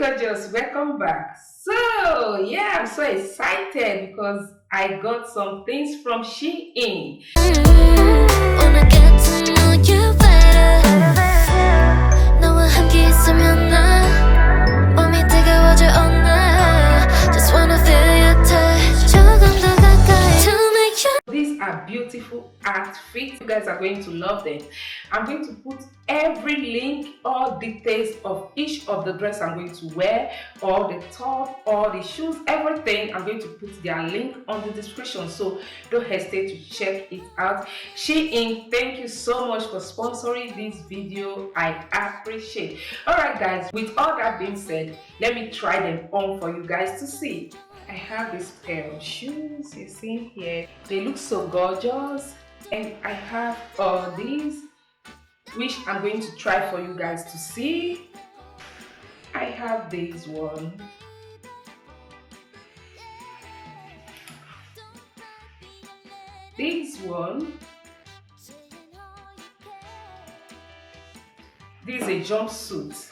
gorgeous, welcome back. So yeah, I'm so excited because I got some things from Shein. Wanna get to know you better. 너와 함께 있으면 나 몸이 뜨거워져 all night. Just wanna feel your touch. 조금 더 가까이 to make you. These are beautiful outfits. You guys are going to love them. I'm going to put every link, all details of each of the dress I'm going to wear, or the top, or the shoes, everything. I'm going to put their link on the description, so don't hesitate to check it out. Shein, thank you so much for sponsoring this video. I appreciate. Alright guys, with all that being said, let me try them on for you guys to see. I have this pair of shoes you see here. They look so gorgeous, and I have all these which I'm going to try for you guys to see. I have this one. This one. This is a jumpsuit.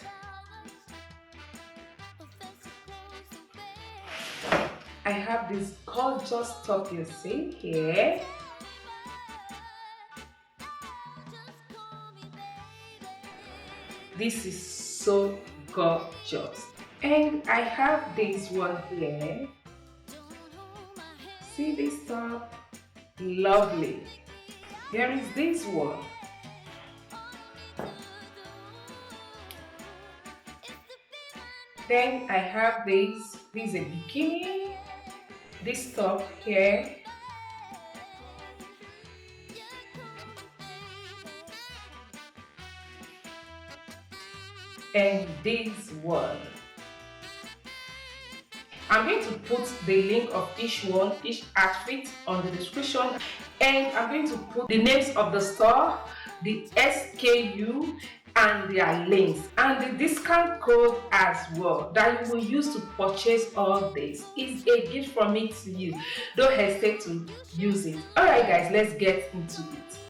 I have this gorgeous top you see here. This is so gorgeous. And I have this one here. See this top? Lovely. There is this one. Then I have this. This is a bikini. This top here. And this one. I'm going to put the link of each one, each outfit on the description, and I'm going to put the names of the store, the SKU, and their links, and the discount code as well that you will use to purchase all this. It's a gift from me to you. Don't hesitate to use it. Alright guys, let's get into it.